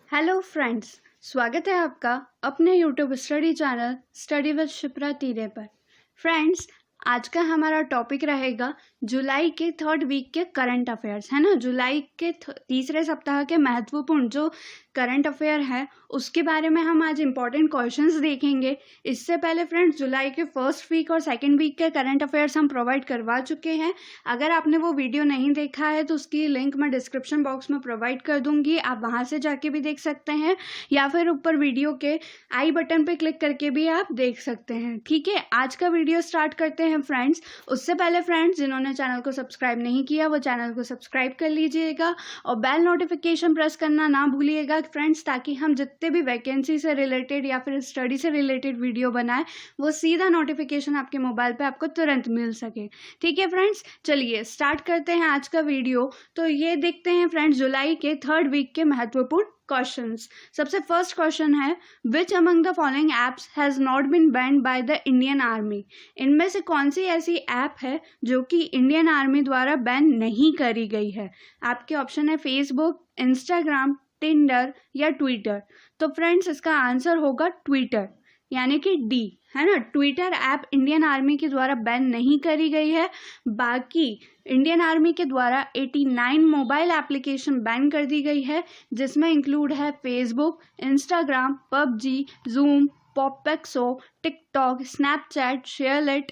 Hello friends, स्वागत है आपका अपने YouTube study channel study with Shipra तीरे पर। फ्रेंड्स, आज का हमारा टॉपिक रहेगा जुलाई के थर्ड वीक के करंट अफेयर्स, है ना। जुलाई के तीसरे सप्ताह के महत्वपूर्ण जो करंट अफेयर है उसके बारे में हम आज इंपॉर्टेंट क्वेश्चंस देखेंगे। इससे पहले फ्रेंड्स, जुलाई के फर्स्ट वीक और सेकंड वीक के करंट अफेयर्स हम प्रोवाइड करवा चुके हैं। अगर आपने वो वीडियो नहीं देखा है तो उसकी लिंक मैं डिस्क्रिप्शन बॉक्स में प्रोवाइड कर दूंगी, आप वहां से जाके भी देख सकते हैं या फिर ऊपर वीडियो के आई बटन पे क्लिक करके भी आप देख सकते हैं। ठीक है, आज का वीडियो स्टार्ट करते हैं फ्रेंड्स। उससे पहले फ्रेंड्स, जिन्होंने चैनल को सब्सक्राइब नहीं किया वो चैनल को सब्सक्राइब कर लीजिएगा और बेल नोटिफिकेशन प्रेस करना ना भूलिएगा फ्रेंड्स, ताकि हम जितने भी वैकेंसी से रिलेटेड या फिर स्टडी से रिलेटेड वीडियो बनाए वो सीधा नोटिफिकेशन आपके मोबाइल पे आपको तुरंत मिल सके। ठीक है फ्रेंड्स, चलिए स्टार्ट करते हैं आज का वीडियो। तो ये देखते हैं फ्रेंड्स, जुलाई के थर्ड वीक के महत्वपूर्ण क्वेश्चंस। सबसे फर्स्ट क्वेश्चन है, which among the following apps has not been banned by the Indian Army. इनमें से कौन सी ऐसी ऐप है जो कि इंडियन आर्मी द्वारा बैन नहीं करी गई है। आपके ऑप्शन है फेसबुक, इंस्टाग्राम, टिंडर या ट्विटर। तो फ्रेंड्स, इसका आंसर होगा ट्विटर, यानी कि डी, है ना। ट्विटर ऐप इंडियन आर्मी के द्वारा बैन नहीं करी गई है। बाकी इंडियन आर्मी के द्वारा 89 मोबाइल एप्लीकेशन बैन कर दी गई है, जिसमें इंक्लूड है Facebook, Instagram, PUBG, Zoom, POPxo, TikTok, Snapchat, SHAREit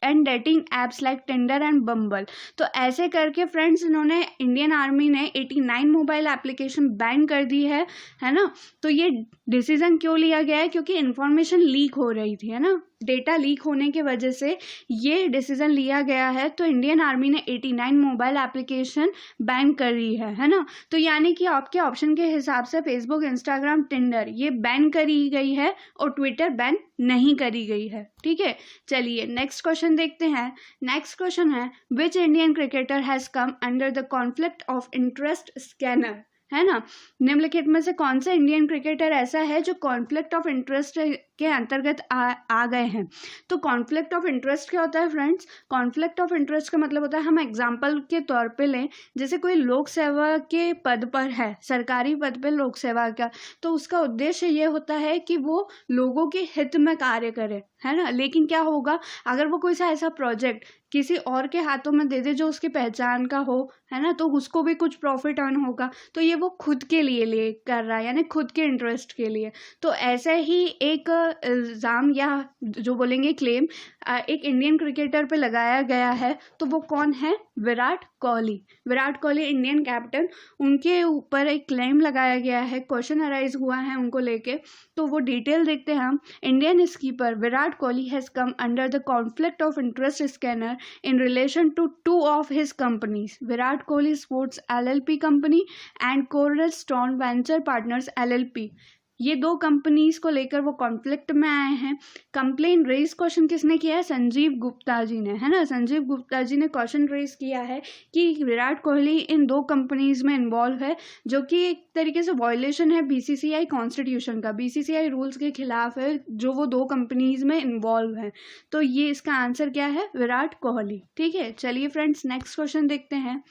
and dating apps like Tinder and Bumble. तो ऐसे करके फ्रेंड्स, इन्होंने इंडियन आर्मी ने 89 मोबाइल एप्लीकेशन बैन कर दी है ना। तो ये डिसीजन क्यों लिया गया है? क्योंकि इंफॉर्मेशन लीक हो रही थी, है ना। डेटा लीक होने की वजह से ये डिसीजन लिया गया है। तो इंडियन आर्मी ने 89 मोबाइल एप्लीकेशन बैन कर दी है ना। तो यानी कि आपके ऑप्शन के हिसाब से फेसबुक, इंस्टाग्राम, टिंडर ये बैन करी गई है और ट्विटर बैन नहीं करी गई है। ठीक है, चलिए नेक्स्ट क्वेश्चन देखते हैं। नेक्स्ट क्वेश्चन है, which Indian cricketer has come under the conflict of interest scanner, है ना। निम्नलिखित में से कौन सा इंडियन क्रिकेटर ऐसा है जो कॉन्फ्लिक्ट ऑफ इंटरेस्ट के अंतर्गत आ गए हैं। तो कॉन्फ्लिक्ट ऑफ इंटरेस्ट क्या होता है फ्रेंड्स? कॉन्फ्लिक्ट ऑफ इंटरेस्ट का मतलब होता है, हम एग्जांपल के तौर पे लें, जैसे कोई लोक सेवा के पद पर है, सरकारी पद पे लोक सेवा का, तो उसका उद्देश्य ये होता है कि वो लोगों के हित में कार्य करे, है ना। लेकिन क्या होगा अगर वो कोई सा ऐसा प्रोजेक्ट किसी और के हाथों में दे दे जो उसकी पहचान का हो, है ना, तो उसको भी कुछ प्रॉफिट अर्न होगा, तो ये वो खुद के लिए कर रहा है, यानी खुद के इंटरेस्ट के लिए। तो ऐसे ही एक इल्ज़ाम या जो बोलेंगे क्लेम एक इंडियन क्रिकेटर पे लगाया गया है। तो वो कौन है? विराट कोहली। विराट कोहली इंडियन कैप्टन, उनके ऊपर एक क्लेम लगाया गया है, क्वेश्चन अराइज हुआ है उनको लेके। तो वो डिटेल देखते हैं हम। Indian skipper Virat Kohli has come under the conflict of interest scanner in relation to two of his companies, Virat Kohli Sports LLP company and Coral Stone Venture Partners LLP। ये दो कंपनीज को लेकर वो कॉन्फ्लिक्ट में आए हैं। कंप्लेन रेज क्वेश्चन किसने किया है? संजीव गुप्ता जी ने, है ना। संजीव गुप्ता जी ने क्वेश्चन रेज किया है कि विराट कोहली इन दो कंपनीज में इन्वॉल्व है, जो कि एक तरीके से वॉयलेशन है बीसीसीआई कॉन्स्टिट्यूशन का, बीसीसीआई रूल्स के खिलाफ है जो वो दो कंपनीज में इन्वॉल्व है। तो ये इसका आंसर क्या है? विराट कोहली। ठीक है, चलिए फ्रेंड्स नेक्स्ट क्वेश्चन देखते हैं।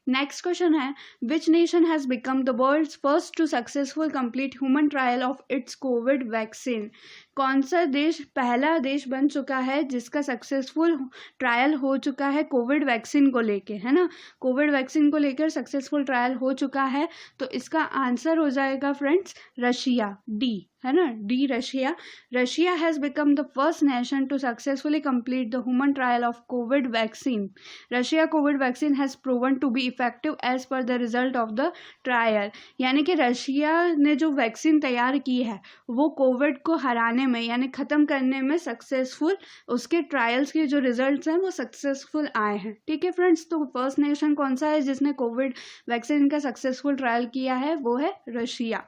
नेक्स्ट क्वेश्चन है, which nation has become the world's first to successful complete human trial of its COVID vaccine. कौन सा देश पहला देश बन चुका है जिसका सक्सेसफुल ट्रायल हो चुका है कोविड वैक्सीन को लेके, है ना। कोविड वैक्सीन को लेकर सक्सेसफुल ट्रायल हो चुका है। तो इसका आंसर हो जाएगा फ्रेंड्स रशिया, डी, है ना, D, Russia. Russia has become the first nation to successfully complete the human trial of COVID vaccine. Russia COVID vaccine has proven to be effective as per the result of the trial. यानी कि Russia ने जो vaccine तैयार की है वो Covid को हराने में, यानी ख़त्म करने में सक्सेसफुल, उसके ट्रायल्स के जो रिजल्ट्स हैं वो सक्सेसफुल आए हैं। ठीक है फ्रेंड्स, तो फर्स्ट नेशन कौन सा है जिसने कोविड वैक्सीन का सक्सेसफुल ट्रायल किया है? वो है रशिया।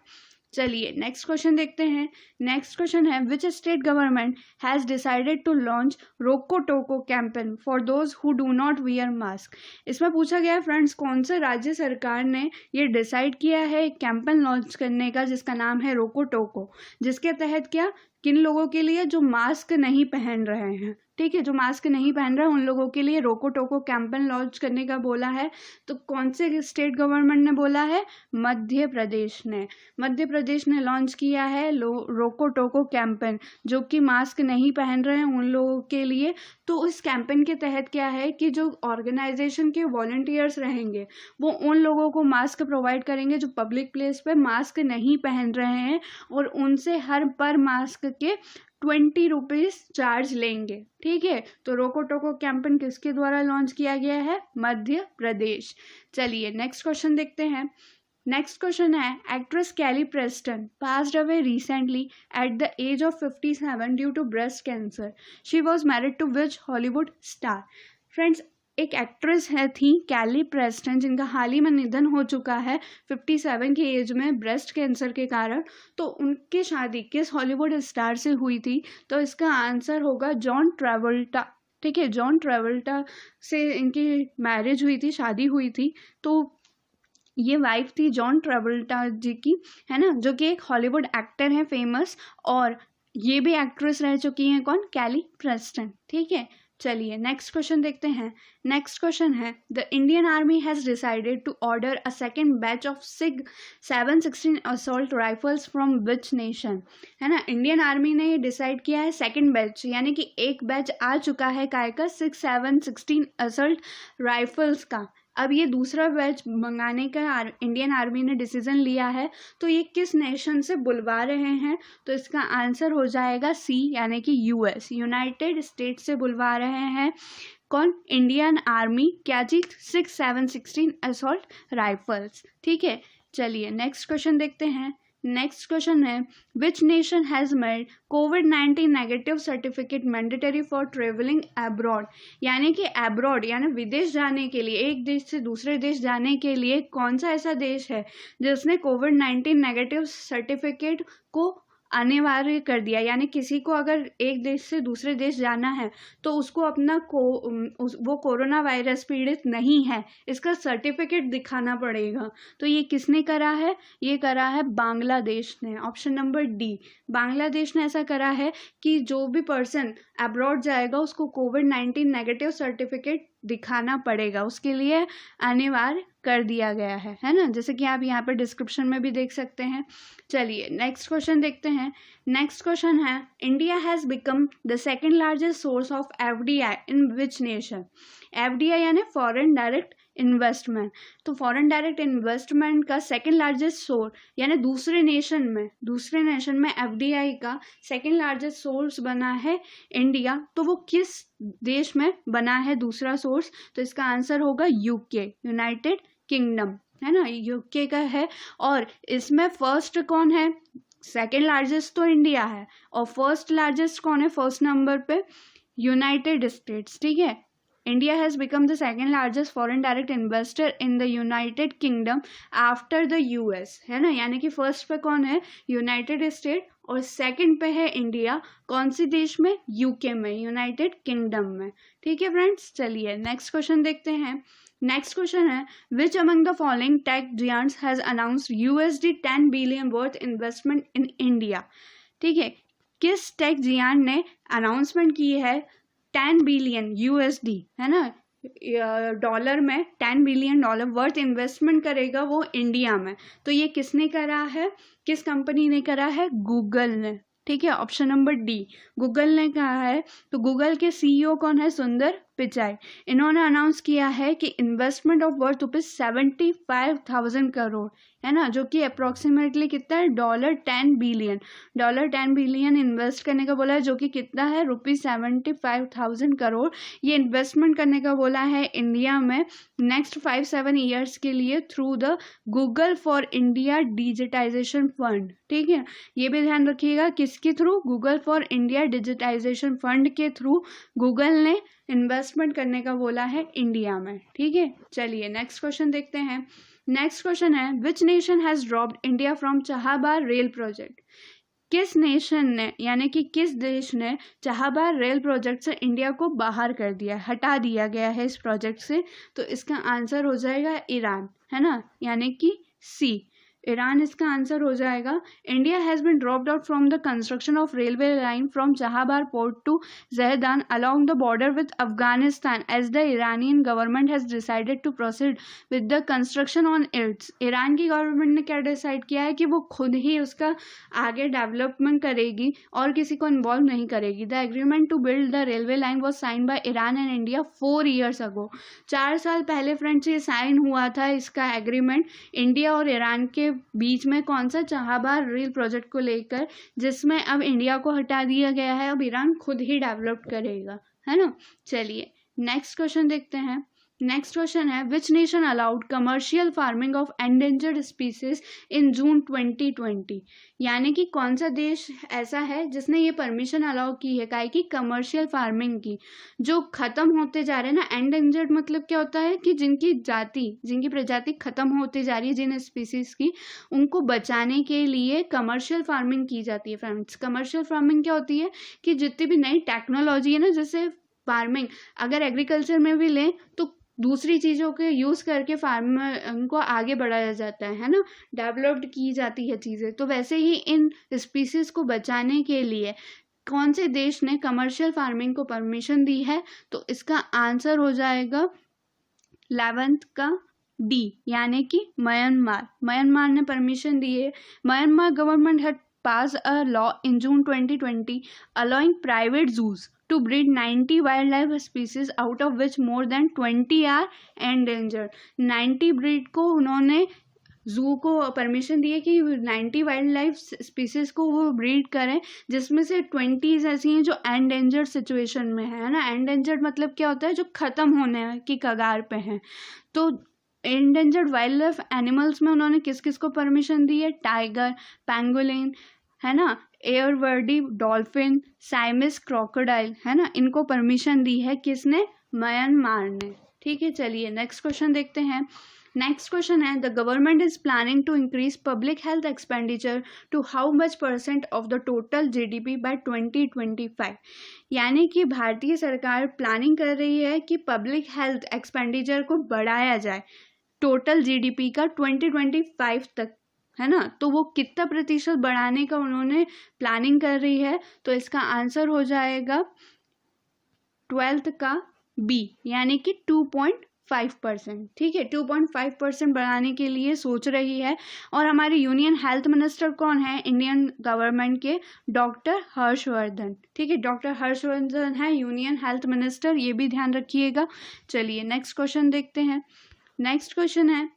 चलिए नेक्स्ट क्वेश्चन देखते हैं। नेक्स्ट क्वेश्चन है, which state government has decided to launch Roko Toko campaign for those who do not wear mask. इसमें पूछा गया है फ्रेंड्स, कौन से राज्य सरकार ने ये डिसाइड किया है एक कैंपेन लॉन्च करने का जिसका नाम है रोको टोको, जिसके तहत क्या किन लोगों के लिए? जो मास्क नहीं पहन रहे हैं, ठीक है, जो मास्क नहीं पहन रहे हैं उन लोगों के लिए रोको टोको कैंपेन लॉन्च करने का बोला है। तो कौन से स्टेट गवर्नमेंट ने बोला है? मध्य प्रदेश ने लॉन्च किया है रोको टोको कैंपेन, जो कि मास्क नहीं पहन रहे हैं उन लोगों के लिए। तो इस कैंपेन के तहत क्या है कि जो ऑर्गेनाइजेशन के वॉलंटियर्स रहेंगे वो उन लोगों को मास्क प्रोवाइड करेंगे जो पब्लिक प्लेस पे मास्क नहीं पहन रहे हैं, और उनसे हर पर मास्क के 20 रुपीज़ चार्ज लेंगे, ठीक है। तो रोको टोको कैंपेन किसके द्वारा लॉन्च किया गया है? मध्य प्रदेश। चलिए नेक्स्ट क्वेश्चन देखते हैं। नेक्स्ट क्वेश्चन है, actress Kelly Preston passed away recently at the age of 57 due to breast cancer. She was married to which Hollywood star? Friends, एक एक्ट्रेस थी कैली प्रेस्टन, जिनका हाल ही में निधन हो चुका है 57 की एज में ब्रेस्ट कैंसर के कारण। तो उनकी शादी किस हॉलीवुड स्टार से हुई थी? तो इसका आंसर होगा जॉन ट्रेवल्टा, ठीक है। जॉन ट्रेवल्टा से इनकी मैरिज हुई थी, शादी हुई थी। तो ये वाइफ थी जॉन ट्रेवल्टा जी की, है ना, जो कि एक हॉलीवुड एक्टर हैं फेमस, और ये भी एक्ट्रेस रह चुकी हैं। कौन? कैली प्रेस्टन, ठीक है। चलिए नेक्स्ट क्वेश्चन देखते हैं। नेक्स्ट क्वेश्चन है, the Indian Army has decided to order a second batch of SIG 716 assault rifles from which nation? है ना, इंडियन आर्मी ने ये डिसाइड किया है सेकेंड बैच, यानी कि एक बैच आ चुका है काय का 6-7-16 असॉल्ट राइफल्स का। अब ये दूसरा बैच मंगाने का इंडियन आर्मी ने डिसीजन लिया है। तो ये किस नेशन से बुलवा रहे हैं? तो इसका आंसर हो जाएगा सी, यानी कि US, यूनाइटेड स्टेट्स से बुलवा रहे हैं। कौन? Indian army. क्या चीज? 6-7-16 असॉल्ट राइफल्स, ठीक है। चलिए नेक्स्ट क्वेश्चन देखते हैं। नेक्स्ट क्वेश्चन है, which nation has made COVID-19 negative certificate mandatory for travelling abroad? यानी कि अब्रॉड यानी विदेश जाने के लिए, एक देश से दूसरे देश जाने के लिए कौन सा ऐसा देश है जिसने COVID-19 नेगेटिव सर्टिफिकेट को अनिवार्य कर दिया? यानी किसी को अगर एक देश से दूसरे देश जाना है तो उसको अपना वो कोरोना वायरस पीड़ित नहीं है, इसका सर्टिफिकेट दिखाना पड़ेगा। तो ये किसने करा है? ये करा है बांग्लादेश ने। ऑप्शन नंबर डी, बांग्लादेश ने ऐसा करा है कि जो भी पर्सन अब्रॉड जाएगा उसको COVID-19 नेगेटिव सर्टिफिकेट दिखाना पड़ेगा, उसके लिए अनिवार्य कर दिया गया है ना, जैसे कि आप यहाँ पर डिस्क्रिप्शन में भी देख सकते हैं। चलिए नेक्स्ट क्वेश्चन देखते हैं। नेक्स्ट क्वेश्चन है, India has become the second largest source of FDI in which nation? FDI यानी फॉरेन डायरेक्ट इन्वेस्टमेंट। तो फॉरेन डायरेक्ट इन्वेस्टमेंट का सेकेंड लार्जेस्ट सोर्स यानी दूसरे नेशन में FDI का सेकेंड लार्जेस्ट सोर्स बना है इंडिया। तो वो किस देश में बना है दूसरा सोर्स? तो इसका आंसर होगा UK, यूनाइटेड किंगडम, है ना, UK का है। और इसमें फर्स्ट कौन है? सेकेंड लार्जेस्ट तो इंडिया है, और फर्स्ट लार्जेस्ट कौन है फर्स्ट नंबर पे? यूनाइटेड स्टेट्स, ठीक है। India has become the second largest foreign direct investor in the United Kingdom after the US, है ना, यानी कि फर्स्ट पे कौन है? यूनाइटेड स्टेट, और सेकंड पे है इंडिया। कौन सी देश में? UK में, यूनाइटेड किंगडम में, ठीक है फ्रेंड्स। चलिए नेक्स्ट क्वेश्चन देखते हैं। नेक्स्ट क्वेश्चन है, which among the following tech giants has announced $10 billion worth investment in India? ठीक है, किस टेक जियांट ने अनाउंसमेंट की है 10 बिलियन USD, है ना, डॉलर में $10 बिलियन वर्थ इन्वेस्टमेंट करेगा वो इंडिया में? तो ये किसने करा है? किस कंपनी ने करा है? गूगल ने, ठीक है। ऑप्शन नंबर डी, गूगल ने कहा है। तो गूगल के CEO कौन है? सुंदर पिचाई। इन्होंने अनाउंस किया है कि इन्वेस्टमेंट ऑफ वर्थ ₹75,000 करोड़, है ना, जो कि अप्रॉक्सीमेटली कितना है? $10 बिलियन इन्वेस्ट करने का बोला है, जो कि कितना है? ₹75,000 करोड़। ये इन्वेस्टमेंट करने का बोला है इंडिया में नेक्स्ट 5-7 ईयर्स के लिए through the Google for India digitization fund, ठीक है। ये भी ध्यान रखिएगा, किसके थ्रू? Google for India digitization fund के थ्रू गूगल ने इन्वेस्टमेंट करने का बोला है इंडिया में, ठीक है। चलिए नेक्स्ट क्वेश्चन देखते हैं। नेक्स्ट क्वेश्चन है, which nation has dropped India from Chabahar rail project? किस नेशन ने यानी कि किस देश ने चाहाबार रेल प्रोजेक्ट से इंडिया को बाहर कर दिया, हटा दिया गया है इस प्रोजेक्ट से? तो इसका आंसर हो जाएगा ईरान, है ना, यानी कि सी, ईरान इसका आंसर हो जाएगा। India has been dropped out from the construction of railway line from Chabahar port to Zahedan along the border with Afghanistan as the Iranian government has decided to proceed with the construction on its. Iran की government ने क्या decide किया है कि वो खुद ही उसका आगे डेवलपमेंट करेगी और किसी को इन्वॉल्व नहीं करेगी। The agreement to build the railway line was sign by Iran and India 4 years ago. 4 साल पहले फ्रेंड्स ये साइन हुआ था इसका एग्रीमेंट इंडिया और ईरान के बीच में। कौन सा? चाहाबार रेल प्रोजेक्ट को लेकर, जिसमें अब इंडिया को हटा दिया गया है, अब ईरान खुद ही डेवलप करेगा, है ना। चलिए नेक्स्ट क्वेश्चन देखते हैं। नेक्स्ट क्वेश्चन है which nation allowed commercial farming of endangered species in June 2020। यानी कि कौन सा देश ऐसा है जिसने ये परमिशन अलाउ की है काहे की कमर्शियल फार्मिंग की, जो खत्म होते जा रहे हैं ना। एंडेंजर्ड मतलब क्या होता है कि जिनकी प्रजाति खत्म होते जा रही है, जिन स्पीसीज की, उनको बचाने के लिए कमर्शियल फार्मिंग की जाती है। फ्रेंड्स कमर्शियल फार्मिंग क्या होती है कि जितनी भी नई टेक्नोलॉजी है ना, जैसे फार्मिंग अगर एग्रीकल्चर में भी लें तो दूसरी चीज़ों के यूज़ करके फार्म को आगे बढ़ाया जाता है ना, डेवलप्ड की जाती है चीज़ें। तो वैसे ही इन स्पीसीज को बचाने के लिए कौन से देश ने कमर्शियल फार्मिंग को परमिशन दी है? तो इसका आंसर हो जाएगा 11th का डी, यानी कि म्यांमार ने परमिशन दी है। Myanmar government had passed a law in June 2020 allowing private zoos to breed 90 wildlife species out of which more than 20 are endangered। 90 breed को उन्होंने जू को परमिशन दी है कि 90 वाइल्ड लाइफ स्पीसीज को वो ब्रीड करें, जिसमें से 20 ऐसी हैं जो एंडेंजर्ड सिचुएशन में है ना। एंडेंजर्ड मतलब क्या होता है? जो ख़त्म होने की कगार पे हैं। तो एंडेंजर्ड वाइल्ड लाइफ एनिमल्स में उन्होंने किस किस को परमिशन दी है? टाइगर, पैंगोलिन, है ना, एयरवर्डी डॉल्फिन, साइमिस क्रोकोडाइल, है ना, इनको परमिशन दी है किसने? म्यांमार ने। ठीक है, चलिए नेक्स्ट क्वेश्चन देखते हैं। नेक्स्ट क्वेश्चन है the government is planning to increase public health expenditure to how much % of the total GDP by 2025। यानी कि भारतीय सरकार प्लानिंग कर रही है कि पब्लिक हेल्थ एक्सपेंडिचर को बढ़ाया जाए टोटल GDP का 2025 तक, है ना। तो वो कितना प्रतिशत बढ़ाने का उन्होंने प्लानिंग कर रही है? तो इसका आंसर हो जाएगा 12th का बी, यानी कि 2.5%। ठीक है, 2.5% बढ़ाने के लिए सोच रही है। और हमारे यूनियन हेल्थ मिनिस्टर कौन है इंडियन गवर्नमेंट के? डॉक्टर हर्षवर्धन। ठीक है, डॉक्टर हर्षवर्धन है यूनियन हेल्थ मिनिस्टर, ये भी ध्यान रखिएगा। चलिए नेक्स्ट क्वेश्चन देखते हैं। नेक्स्ट क्वेश्चन है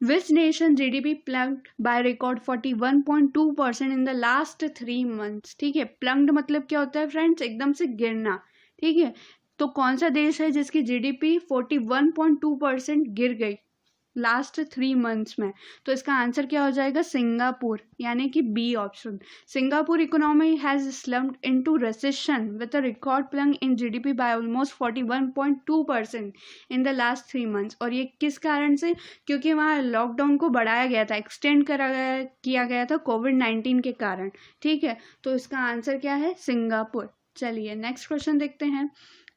which nation GDP plunged by record 41.2% in the last 3 months। ठीक है, प्लंग्ड मतलब क्या होता है फ्रेंड्स? एकदम से गिरना। ठीक है, तो कौन सा देश है जिसकी GDP 41.2% गिर गई लास्ट 3 months में? तो इसका आंसर क्या हो जाएगा? सिंगापुर, यानी कि B option. Singapore economy has slumped into recession with a record plunge in GDP by almost 41.2% in the last 3 months। और ये किस कारण से? क्योंकि वहाँ लॉकडाउन को बढ़ाया गया था, एक्सटेंड किया गया था कोविड-19 के कारण। ठीक है, तो इसका आंसर क्या है? सिंगापुर। चलिए नेक्स्ट क्वेश्चन देखते हैं।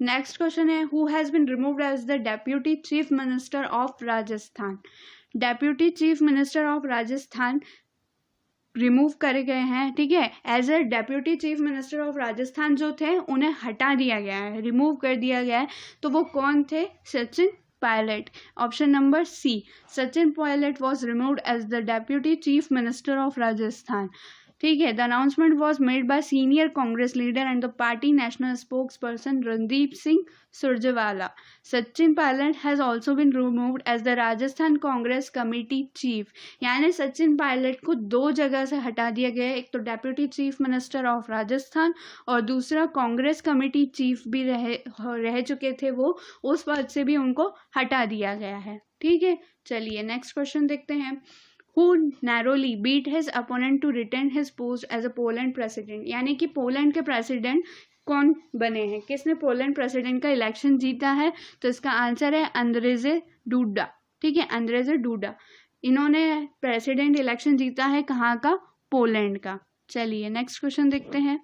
नेक्स्ट क्वेश्चन है who has been removed as the deputy chief minister of Rajasthan. Deputy chief minister of Rajasthan remove करे गए हैं। ठीक है, as a deputy chief minister of Rajasthan जो थे उन्हें हटा दिया गया है, रिमूव कर दिया गया है। तो वो कौन थे? Sachin Pilot. Option number C, Sachin Pilot was removed as the deputy chief minister of Rajasthan. ठीक है, the announcement was made by senior Congress leader and the party national spokesperson Randeep Singh Surjewala. Sachin Pilot has also been removed as the Rajasthan Congress committee chief. यानी Sachin pilot को 2 जगह से हटा दिया गया है, एक तो deputy chief minister of Rajasthan और दूसरा कांग्रेस कमेटी चीफ भी रह चुके थे वो, उस पद से भी उनको हटा दिया गया है। ठीक है, चलिए नेक्स्ट क्वेश्चन देखते हैं। Who narrowly beat his opponent to retain his post as a Poland president। यानी कि पोलैंड के प्रेसिडेंट कौन बने हैं? किसने पोलैंड प्रेसिडेंट का इलेक्शन जीता है? तो इसका आंसर है अंद्रेजे डूडा। ठीक है, अंद्रेजे डूडा, इन्होंने प्रेसिडेंट इलेक्शन जीता है कहाँ का? पोलैंड का। चलिए नेक्स्ट क्वेश्चन देखते हैं।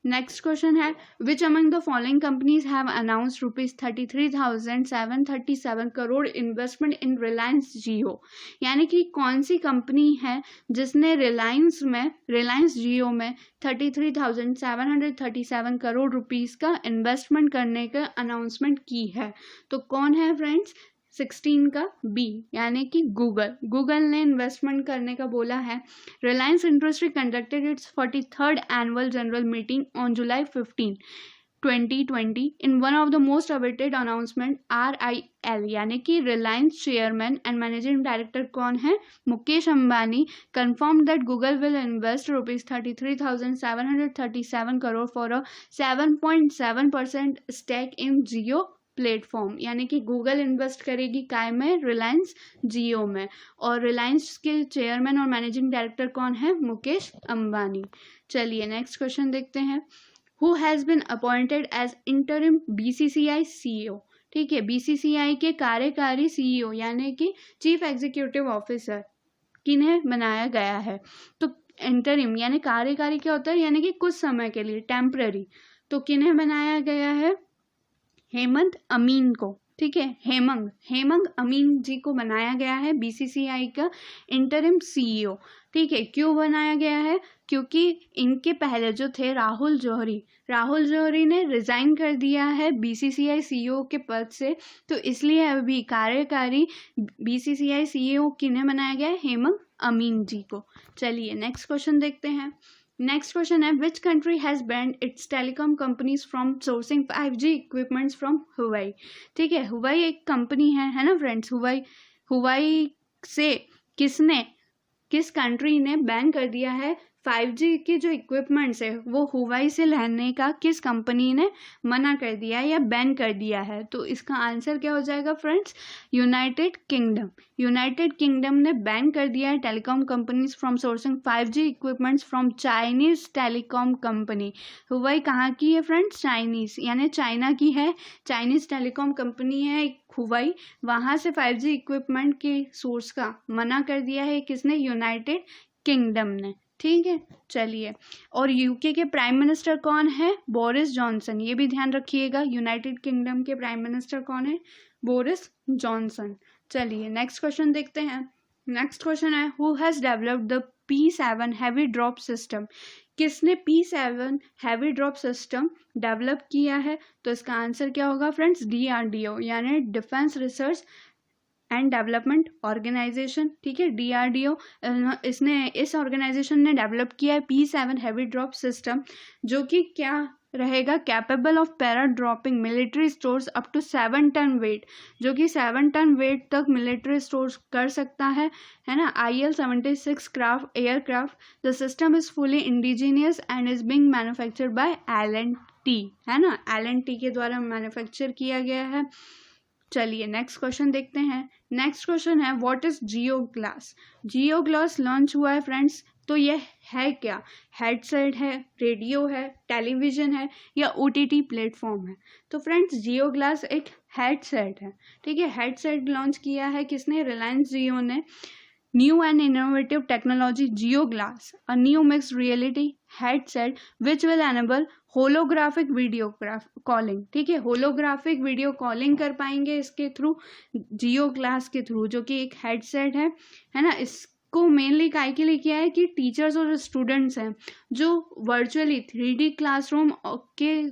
नेक्स्ट क्वेश्चन है which among the following companies have announced ₹33,737 crore investment in Reliance Jio. यानी कि कौन सी कंपनी है जिसने रिलायंस जियो में 33,737 करोड़ रुपीस का इन्वेस्टमेंट करने का अनाउंसमेंट की है। तो कौन है फ्रेंड्स? 16 का बी यानी कि गूगल ने इन्वेस्टमेंट करने का बोला है। Reliance industry conducted its 43rd annual general meeting on July 15 2020 in one of the most awaited announcement RIL यानी कि Reliance chairman and managing director कौन है? Mukesh Ambani confirm that Google will invest ₹33,737 crore for a 7.7% stake in Jio platform. यानी कि Google invest करेगी काय में? रिलायंस जियो में। और रिलायंस के चेयरमैन और मैनेजिंग डायरेक्टर कौन है? मुकेश अंबानी। चलिए नेक्स्ट क्वेश्चन देखते हैं। Who has been appointed as interim BCCI CEO। ठीक है, BCCI के कार्यकारी CEO यानी कि चीफ एग्जीक्यूटिव ऑफिसर किन्हें बनाया गया है? तो इंटरिम यानी कार्यकारी क्या होता है? यानी कि कुछ समय के लिए, टेम्पररी। तो किन्हें बनाया गया है? हेमंत अमीन को। ठीक है, हेमंत अमीन जी को बनाया गया है BCCI का इंटरिम CEO। ठीक है, क्यों बनाया गया है? क्योंकि इनके पहले जो थे राहुल जौहरी ने रिजाइन कर दिया है BCCI CEO के पद से। तो इसलिए अभी कार्यकारी BCCI CEO किन्हें बनाया गया है? हेमंत अमीन जी को। चलिए नेक्स्ट क्वेश्चन देखते हैं। नेक्स्ट क्वेश्चन है which country has band it's telecom companies from sourcing 5G equipments from Huawei. ठीक है, हुवाई एक कंपनी है ना फ्रेंड्स। हुवाई से किस कंट्री ने बैन कर दिया है 5G के जो इक्विपमेंट्स है वो हुवाई से लेने का किस कंपनी ने मना कर दिया है या बैन कर दिया है? तो इसका आंसर क्या हो जाएगा फ्रेंड्स? यूनाइटेड किंगडम ने बैन कर दिया है telecom companies from sourcing 5G equipments from Chinese telecom company. Huawei कहाँ की है फ्रेंड्स? चाइनीज यानी चाइना की है। चाइनीज टेलीकॉम कंपनी है हुवाई, वहाँ से 5G इक्विपमेंट के सोर्स का मना कर दिया है किसने? यूनाइटेड किंगडम ने। ठीक है, चलिए। और यूके के प्राइम मिनिस्टर कौन है? Boris Johnson. ये भी ध्यान रखिएगा, यूनाइटेड किंगडम के प्राइम मिनिस्टर कौन है? Boris Johnson. चलिए नेक्स्ट क्वेश्चन देखते हैं। नेक्स्ट क्वेश्चन है who has developed the P7 heavy drop system. किसने P7 heavy drop system develop किया है? तो इसका आंसर क्या होगा फ्रेंड्स? DRDO यानी defence research and development organisation. ठीक है, DRDO इस ऑर्गेनाइजेशन ने डेवलप किया है P7 हैवी ड्रॉप सिस्टम, जो कि क्या रहेगा? Capable of para dropping military stores up to 7 ton weight, जो कि 7 टन वेट तक मिलिट्री स्टोर्स कर सकता है ना। IL-76 aircraft. The system is fully indigenous and is being manufactured by L&T, है ना। L&T के द्वारा मैन्युफैक्चर किया गया है। चलिए नेक्स्ट क्वेश्चन देखते हैं। नेक्स्ट क्वेश्चन है what is Jio glass launch हुआ है फ्रेंड्स। तो ये है क्या? हेडसेट है, रेडियो है, टेलीविजन है या OTT प्लेटफॉर्म है? तो फ्रेंड्स जियो ग्लास एक हेडसेट है। ठीक है, हेडसेट लॉन्च किया है किसने? रिलायंस जियो ने। New and innovative technology Jio glass, a new mixed reality headset which will enable holographic video calling. ठीक है, होलोग्राफिक वीडियो कॉलिंग कर पाएंगे इसके थ्रू, जियो ग्लास के थ्रू, जो कि एक हेडसेट है ना। इसको मेनली काय के लिए किया है कि टीचर्स और स्टूडेंट्स हैं जो वर्चुअली 3D क्लासरूम के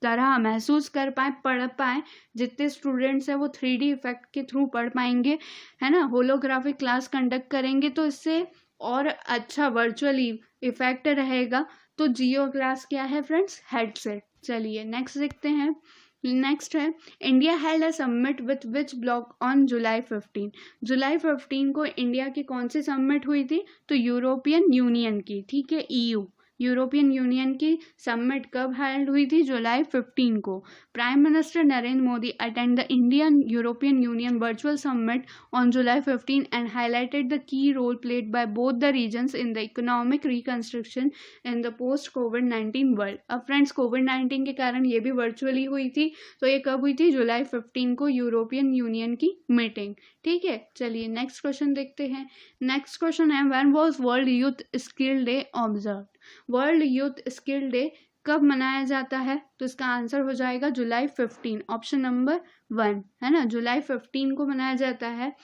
तरह महसूस कर पाए, पढ़ पाए। जितने स्टूडेंट्स हैं वो 3D इफेक्ट के थ्रू पढ़ पाएंगे, है ना। होलोग्राफिक क्लास कंडक्ट करेंगे तो इससे और अच्छा वर्चुअली इफेक्ट रहेगा। तो जियो ग्लास क्या है फ्रेंड्स? हेडसेट। चलिए नेक्स्ट देखते हैं। नेक्स्ट है India held a summit with which block on July 15 को इंडिया की कौन सी समिट हुई थी? तो यूरोपियन यूनियन की। ठीक है, EU यूरोपियन यूनियन की समिट कब हेल्ड हुई थी? जुलाई 15 को। Prime minister Narendra Modi attend the Indian European Union virtual summit on July 15 and highlighted the key role played by both the regions in the economic reconstruction in the post कोविड-19 world. अब friends कोविड-19 के कारण ये भी virtually हुई थी। तो ये कब हुई थी? जुलाई 15 को यूरोपियन यूनियन की मीटिंग। ठीक है, चलिए नेक्स्ट क्वेश्चन देखते हैं। नेक्स्ट क्वेश्चन है when was world youth skill day observe. World youth skill day कब मनाया जाता है? तो इसका आंसर हो जाएगा जुलाई 15, ऑप्शन नंबर 1 है ना, जुलाई 15 को मनाया जाता है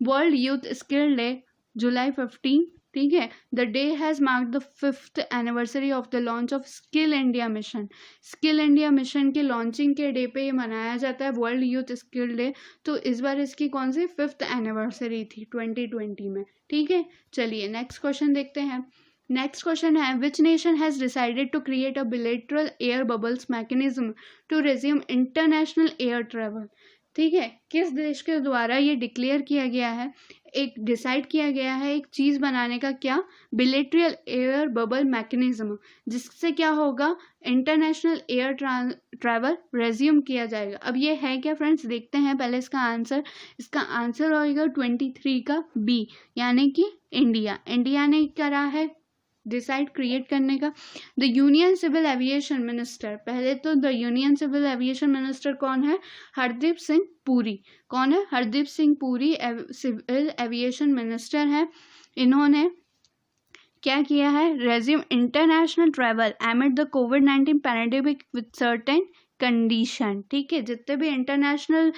वर्ल्ड यूथ स्किल डे, जुलाई 15, ठीक है। The day has marked the 5th anniversary of the launch of skill India mission. Skill India mission के लॉन्चिंग के डे पे ये मनाया जाता है वर्ल्ड यूथ स्किल डे। तो इस बार इसकी कौन सी 5th एनिवर्सरी थी 2020 में, ठीक है। चलिए नेक्स्ट क्वेश्चन देखते हैं। नेक्स्ट क्वेश्चन है which nation has decided to create a bilateral air bubbles mechanism to resume international air travel, ठीक है। किस देश के द्वारा ये डिक्लेयर किया गया है, एक डिसाइड किया गया है एक चीज़ बनाने का, क्या? बिलेटरल एयर बबल मैकेनिज्म, जिससे क्या होगा, इंटरनेशनल एयर ट्रैवल रेज्यूम किया जाएगा। अब ये है क्या फ्रेंड्स, देखते हैं पहले इसका आंसर। इसका आंसर होगा 23 का बी, यानी कि इंडिया। इंडिया ने करा है डिसाइड क्रिएट करने का। The union civil aviation minister, पहले तो the union civil aviation minister कौन है? हरदीप सिंह पुरी। कौन है? Hardeep Singh Puri civil aviation minister है। इन्होंने क्या किया है? Resume international travel amid the कोविड-19 पैंडेमिक विद सर्टेन कंडीशन, ठीक है। जितने भी इंटरनेशनल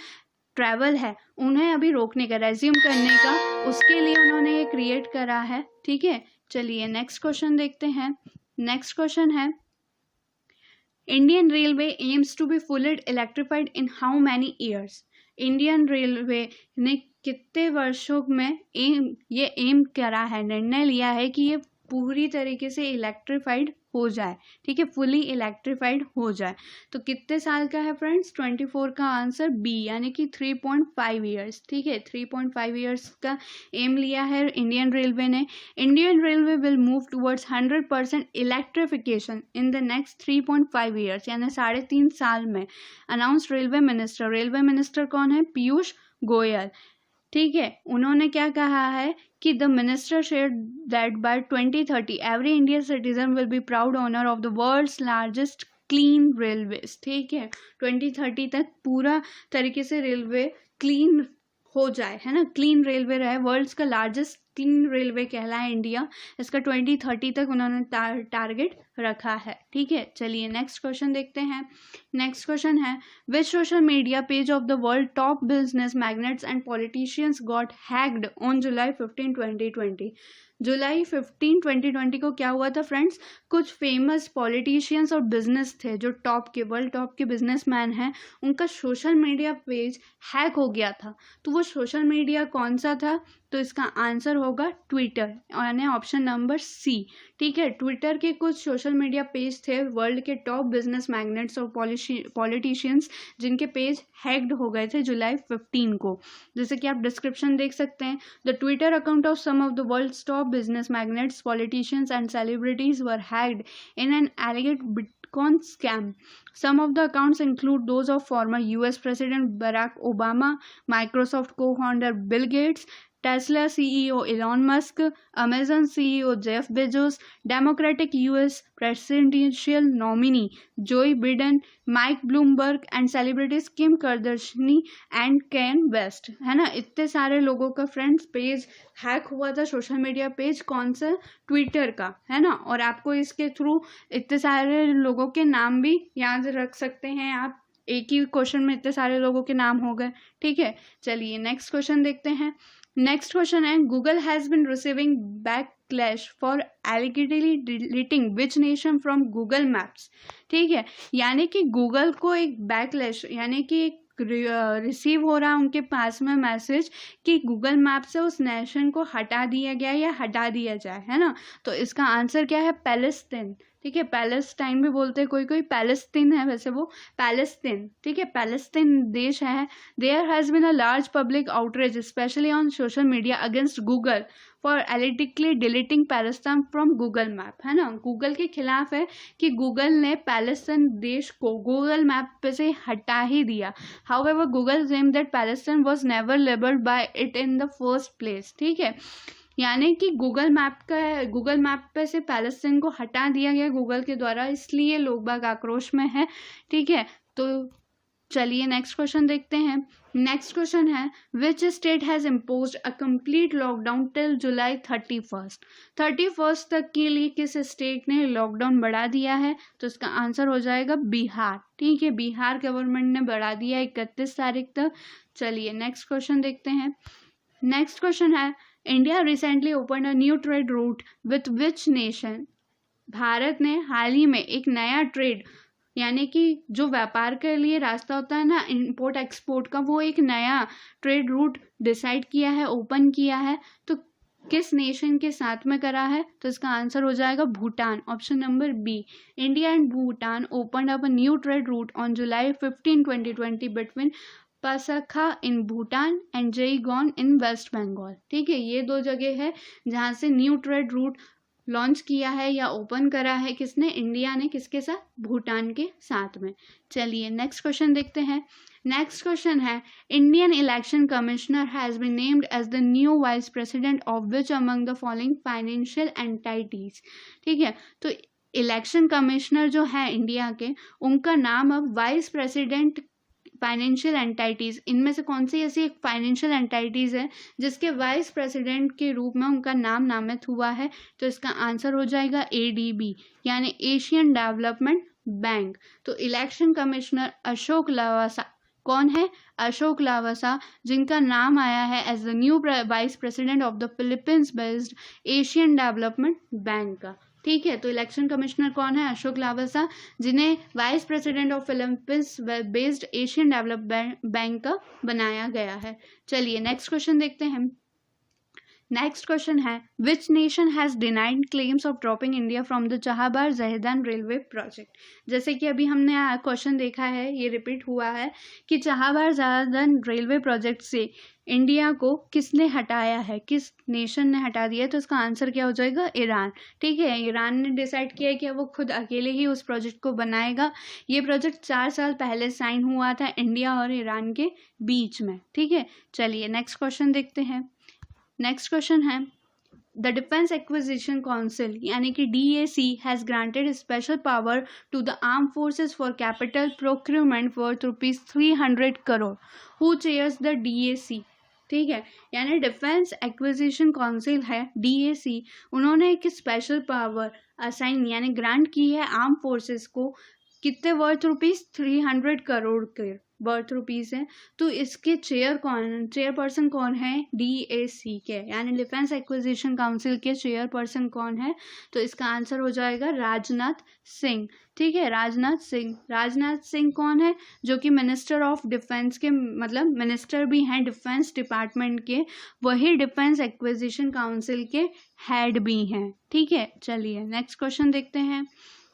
ट्रैवल है उन्हें अभी रोकने का, रेज्यूम करने का, उसके लिए उन्होंने ये क्रिएट करा है, ठीक है। चलिए नेक्स्ट क्वेश्चन देखते हैं। नेक्स्ट क्वेश्चन है Indian railway aims to be fully electrified in how many years. Indian railway ने कितने वर्षों में ये एम करा है, निर्णय लिया है कि ये पूरी तरीके से इलेक्ट्रिफाइड हो जाए, ठीक है, फुली इलेक्ट्रिफाइड हो जाए। तो कितने साल का है फ्रेंड्स? 24 का आंसर बी, यानी कि 3.5 ईयर्स, ठीक है। 3.5 ईयर्स का एम लिया है इंडियन रेलवे ने। Indian railway will move towards 100% electrification in the next 3.5 years, यानी 3.5 साल में, announced railway minister. Railway minister कौन है? पीयूष गोयल, ठीक है। उन्होंने क्या कहा है कि the minister share that by 2030 every Indian citizen will be proud owner of the world's largest clean railways, ठीक है। 2030 तक पूरा तरीके से रेलवे क्लीन हो जाए, है ना, क्लीन रेलवे रहे, वर्ल्ड्स का लार्जेस्ट क्लीन रेलवे कहलाए इंडिया। इसका 2030 तक उन्होंने टारगेट रखा है, ठीक है। चलिए नेक्स्ट क्वेश्चन देखते हैं। नेक्स्ट क्वेश्चन है which social media page of the world top business magnates and politicians got hacked on July 15, 2020। July 15, 2020 को क्या हुआ था फ्रेंड्स? कुछ फेमस पॉलिटिशियंस और बिजनेस थे जो टॉप के, वर्ल्ड टॉप के बिजनेसमैन हैं, उनका सोशल मीडिया पेज हैक हो गया था। तो वो सोशल मीडिया कौन सा था? तो इसका आंसर होगा ट्विटर, यानी ऑप्शन नंबर सी, ठीक है। ट्विटर के कुछ सोशल मीडिया पेज थे वर्ल्ड के टॉप बिजनेस मैग्नेट्स और पॉलिटिशियंस, जिनके पेज हैक्ड हो गए थे जुलाई 15 को। जैसे कि आप डिस्क्रिप्शन देख सकते हैं, the Twitter account of some of the world's top business magnates, politicians and celebrities were hacked in an alleged Bitcoin scam. Some of the accounts include those of former US President Barack Obama, Microsoft co-founder Bill Gates, Tesla CEO Elon Musk, Amazon CEO Jeff Bezos, Democratic US presidential nominee Joe Biden, Mike Bloomberg and celebrities Kim Kardashian and Kanye West, है ना। इतने सारे लोगों का friends page hack हुआ था, social media page कौन सा? ट्विटर का, है ना। और आपको इसके थ्रू इतने सारे लोगों के नाम भी याद रख सकते हैं आप, एक ही क्वेश्चन में इतने सारे लोगों के नाम हो गए, ठीक है। चलिए नेक्स्ट क्वेश्चन देखते हैं। नेक्स्ट क्वेश्चन है Google has been receiving backlash for allegedly deleting which nation from Google Maps, ठीक है। यानी कि गूगल को एक बैकलैश, यानी कि एक रिसीव हो रहा उनके पास में मैसेज कि गूगल मैप से उस नेशन को हटा दिया गया या हटा दिया जाए, है ना। तो इसका आंसर क्या है? पैलेस्टीन, ठीक है। पैलेस्टाइन भी बोलते हैं कोई कोई, पैलेस्तीन है वैसे वो, पैलेस्तीन, ठीक है, पैलेस्तीन देश है। There has been a large public outreach specially on social media against Google for allegedly deleting Palestine from Google map, है ना। गूगल के खिलाफ है कि गूगल ने पैलेस्टाइन देश को गूगल मैप पे से हटा ही दिया। However Google claim that Palestine was never labelled by it in the first place, ठीक है। यानी कि गूगल मैप पे से पैलेस्टाइन को हटा दिया गया गूगल के द्वारा, इसलिए लोग बाग आक्रोश में है, ठीक है। तो चलिए नेक्स्ट क्वेश्चन देखते हैं। नेक्स्ट क्वेश्चन है which state has imposed a complete lockdown till July 31 तक के लिए किस स्टेट ने लॉकडाउन बढ़ा दिया है? तो इसका आंसर हो जाएगा बिहार। ठीक है, बिहार गवर्नमेंट ने बढ़ा दिया 31 तारीख तक। चलिए नेक्स्ट क्वेश्चन देखते हैं। नेक्स्ट क्वेश्चन है India recently open a new trade route with which nation? Bharat ने हाल ही में एक नया ट्रेड यानी कि जो व्यापार के लिए रास्ता होता है ना इंपोर्ट एक्सपोर्ट का, वो एक नया ट्रेड रूट डिसाइड किया है, ओपन किया है। तो किस नेशन के साथ में करा है? तो इसका आंसर हो जाएगा Bhutan, option number B. India and Bhutan open up a new trade route on July 15, 2020 between Pasakha in Bhutan and Jaigaon in West Bengal. ठीक है, ये दो जगह है जहाँ से न्यू ट्रेड रूट लॉन्च किया है या ओपन करा है किसने? इंडिया ने। किसके साथ? भूटान के साथ में। चलिए नेक्स्ट क्वेश्चन देखते हैं। नेक्स्ट क्वेश्चन है Indian election commissioner has been named as the new vice president of which among the following financial entities? ठीक है, तो इलेक्शन कमिश्नर जो है इंडिया के, उनका नाम अब वाइस प्रेसिडेंट फाइनेंशियल एंटिटीज, इनमें से कौन सी ऐसी एक फाइनेंशियल एंटिटीज है जिसके वाइस प्रेसिडेंट के रूप में उनका नाम नामित हुआ है? तो इसका आंसर हो जाएगा एडीबी यानी एशियन डेवलपमेंट बैंक। तो इलेक्शन कमिश्नर अशोक लावासा कौन है? अशोक लावासा, जिनका नाम आया है as the new vice president of the Philippines based Asian Development Bank का। ठीक है, तो इलेक्शन कमिश्नर कौन है? अशोक लावासा, जिन्हें vice president of Philippines based Asian Development Bank का बनाया गया है। चलिए नेक्स्ट क्वेश्चन देखते हैं। नेक्स्ट क्वेश्चन है which nation has denied claims of dropping India from the Chabahar Zahedan railway project? जैसे कि अभी हमने क्वेश्चन देखा है, ये रिपीट हुआ है कि चाहबार जहेदान रेलवे प्रोजेक्ट से इंडिया को किसने हटाया है, किस नेशन ने हटा दिया? तो इसका आंसर क्या हो जाएगा? ईरान। ठीक है, ईरान ने डिसाइड किया है कि वो खुद अकेले ही उस प्रोजेक्ट को बनाएगा। ये प्रोजेक्ट 4 साल पहले साइन हुआ था इंडिया और ईरान के बीच में। ठीक है, चलिए नेक्स्ट क्वेश्चन देखते हैं। नेक्स्ट क्वेश्चन है द डिफेंस एक्विजिशन काउंसिल यानी कि DAC has granted special power to the arm forces for capital procurement worth ₹300 crore. Who chairs the DAC? ठीक है, यानी डिफेंस एक्विजिशन काउंसिल है DAC, उन्होंने एक स्पेशल पावर असाइन यानी ग्रांट की है आर्म फोर्सेस को। कितने वर्थ? ₹300 करोड़ के वर्थ रुपीज़ है। तो इसके चेयरपर्सन कौन है? DAC के यानी डिफेंस एक्विजिशन काउंसिल के चेयरपर्सन कौन है? तो इसका आंसर हो जाएगा राजनाथ सिंह। ठीक है, राजनाथ सिंह कौन है? जो कि मिनिस्टर ऑफ डिफेंस के, मतलब मिनिस्टर भी हैं डिफेंस डिपार्टमेंट के, वही डिफेंस एक्विजिशन काउंसिल के हेड भी हैं। ठीक है, चलिए नेक्स्ट क्वेश्चन देखते हैं।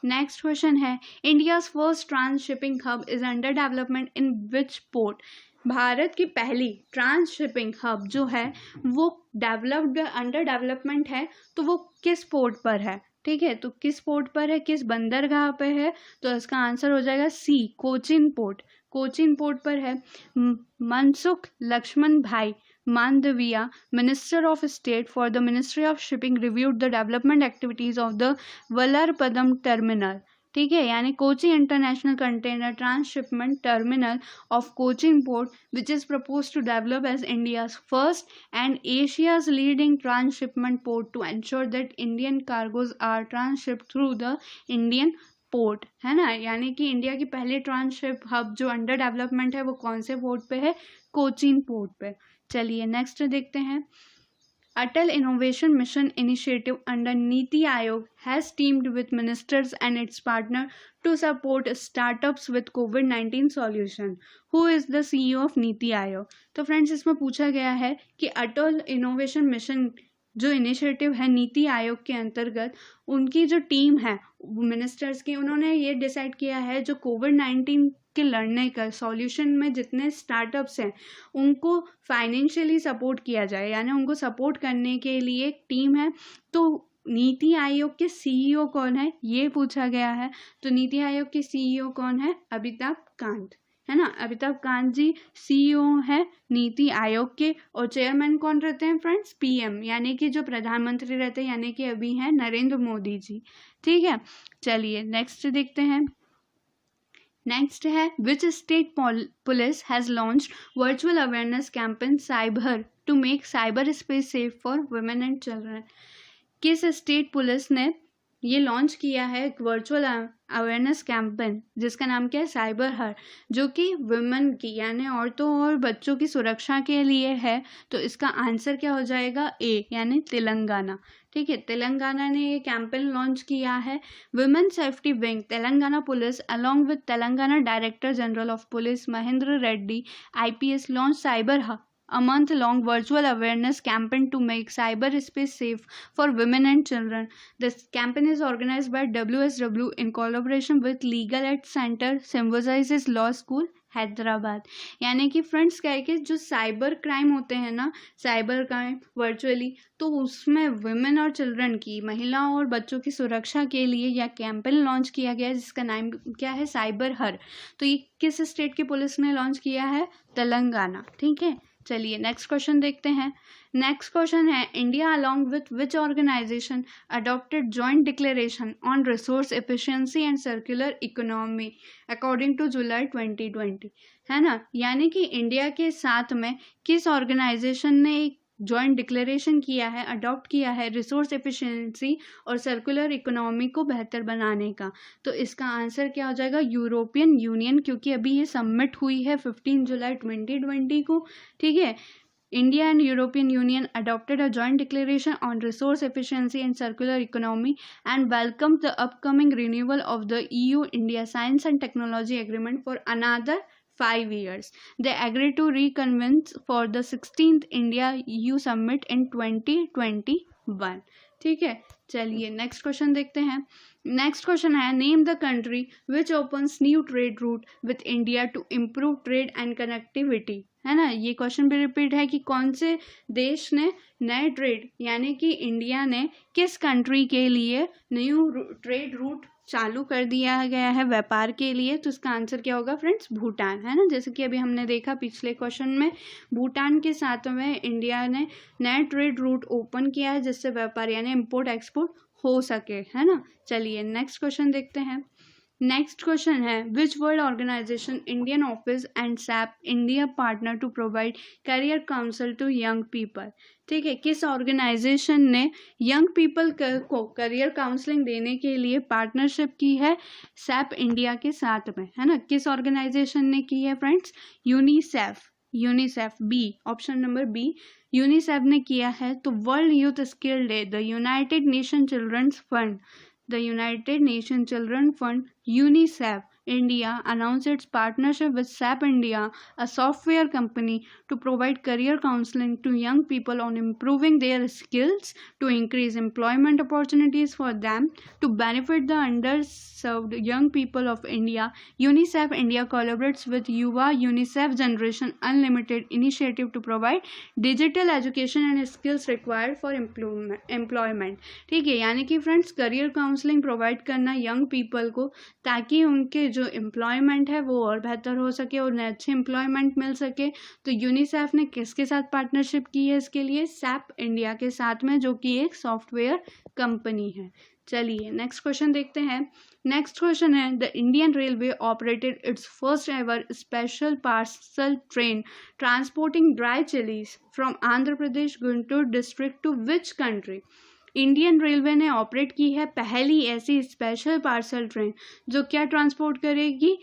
नेक्स्ट क्वेश्चन है India's first transshipping hub is under development in which port? Bharat की पहली ट्रांसशिपिंग हब जो है वो अंडर डेवलपमेंट है, तो वो किस पोर्ट पर है? ठीक है, तो किस पोर्ट पर है, किस बंदरगाह पे है? तो इसका आंसर हो जाएगा सी, कोचिन पोर्ट। कोचिन पोर्ट पर है। मनसुख लक्ष्मण भाई Mandavia, Minister of State for the Ministry of Shipping, reviewed the development activities of the Vallarpadam Terminal. ठीक है, यानी Kochi international container transshipment terminal of Cochin port which is propose to develop as India's first and Asia's leading transshipment port to ensure that Indian cargoes are transshipped through the Indian port, है ना। यानी कि India की पहली transship hub जो under development है वो कौन से पोर्ट पे है? कोचिन पोर्ट पे। चलिए नेक्स्ट देखते हैं। Atal Innovation Mission initiative under NITI Aayog has teamed with ministers and its partner to support startups with कोविड-19 solution. Who is the CEO of NITI Aayog? तो फ्रेंड्स इसमें पूछा गया है कि अटल इनोवेशन मिशन जो इनिशिएटिव है नीति आयोग के अंतर्गत, उनकी जो टीम है मिनिस्टर्स की, उन्होंने ये डिसाइड किया है जो कोविड-19 के लड़ने का सॉल्यूशन में जितने स्टार्टअप्स हैं उनको फाइनेंशियली सपोर्ट किया जाए, यानी उनको सपोर्ट करने के लिए एक टीम है। तो नीति आयोग के CEO कौन है ये पूछा गया है। तो नीति आयोग के CEO कौन है? अमिताभ कांत, है ना। अमिताभ कांत जी CEO है नीति आयोग के। और चेयरमैन कौन रहते हैं फ्रेंड्स? PM, यानी कि जो प्रधानमंत्री रहते हैं, यानी कि अभी हैं नरेंद्र मोदी जी। ठीक है, चलिए नेक्स्ट देखते हैं। नेक्स्ट है which state police has launched virtual awareness campaign cyber to make cyberspace safe for women and children. किस स्टेट पुलिस ने ये लॉन्च किया है एक वर्चुअल अवेयरनेस कैंपेन जिसका नाम क्या है साइबर हर, जो कि वुमेन की यानी औरतों और बच्चों की सुरक्षा के लिए है। तो इसका आंसर क्या हो जाएगा ए यानी तेलंगाना। ठीक है, तेलंगाना ने ये कैंपेन लॉन्च किया है। Women safety wing Telangana police along with Telangana director general of police Mahendra Reddy IPS launch cyber her, a month-long virtual awareness campaign to make cyberspace safe for women and children. This campaign is organized by WSW in collaboration with Legal Aid Center, Symbiosis Law School, Hyderabad. यानी कि friends क्या है कि जो cyber crime होते हैं ना, cyber crime virtually, तो उसमें वुमेन और चिल्ड्रन की, महिलाओं और बच्चों की सुरक्षा के लिए यह कैंपेन लॉन्च किया गया है जिसका नाम क्या है साइबर हर। तो ये किस स्टेट की पुलिस ने लॉन्च किया है? तेलंगाना। ठीक है, चलिए नेक्स्ट क्वेश्चन देखते हैं। नेक्स्ट क्वेश्चन है India along with which organization adopted joint declaration on resource efficiency and circular economy according to July 2020, है ना। यानी कि इंडिया के साथ में किस ऑर्गेनाइजेशन ने एक जॉइंट डिक्लेरेशन किया है, अडॉप्ट किया है रिसोर्स एफिशिएंसी और सर्कुलर इकोनॉमी को बेहतर बनाने का। तो इसका आंसर क्या हो जाएगा? यूरोपियन यूनियन, क्योंकि अभी ये सबमिट हुई है 15 जुलाई 2020 को। ठीक है, India and European Union adopted a joint declaration on resource efficiency and circular economy and welcomed the upcoming renewal of the EU-India Science and Technology Agreement for another 5 years. They agreed to reconvene for the 16th India-EU Summit in 2021. ठीक है, चलिए next question देखते हैं। Next question है name the country which opens new trade route with India to improve trade and connectivity, है ना। ये question भी रिपीट है कि कौन से देश ने नए ट्रेड यानी कि इंडिया ने किस कंट्री के लिए न्यू ट्रेड रूट चालू कर दिया गया है व्यापार के लिए। तो इसका आंसर क्या होगा फ्रेंड्स? भूटान, है ना। जैसे कि अभी हमने देखा पिछले क्वेश्चन में, भूटान के साथ में इंडिया ने नया ट्रेड रूट ओपन किया है जिससे व्यापार यानी इम्पोर्ट एक्सपोर्ट हो सके, है ना। चलिए नेक्स्ट क्वेश्चन देखते हैं। नेक्स्ट क्वेश्चन है which world organisation Indian office and SAP India partner to provide career council to young people. ठीक है, किस ऑर्गेनाइजेशन ने यंग पीपल को करियर काउंसलिंग देने के लिए पार्टनरशिप की है? सैप इंडिया के साथ में, है ना। किस ऑर्गेनाइजेशन ने की है friends? UNICEF. UNICEF B, option number B, UNICEF ने किया है। तो world youth skill day, the United Nation children's fund, the United Nations Children Fund, UNICEF India announced its partnership with SAP India, a software company, to provide career counseling to young people on improving their skills to increase employment opportunities for them. To benefit the underserved young people of India, UNICEF India collaborates with Yuva UNICEF Generation Unlimited initiative to provide digital education and skills required for employment. ठीक है, यानी कि friends career counselling provide करना young people को, ताकि उनके जो employment है वो और बेहतर हो सके, उन्हें अच्छे एम्प्लॉयमेंट मिल सके। तो यूनिसेफ ने किसके साथ पार्टनरशिप की है इसके लिए? सैप इंडिया के साथ में, जो कि एक सॉफ्टवेयर कंपनी है। चलिए नेक्स्ट क्वेश्चन देखते हैं। नेक्स्ट क्वेश्चन है the Indian railway operated its first ever special parcel train transporting dry chillies from Andhra Pradesh Guntur district to which country. Indian railway ने ऑपरेट की है पहली ऐसी स्पेशल पार्सल ट्रेन जो क्या ट्रांसपोर्ट करेगी?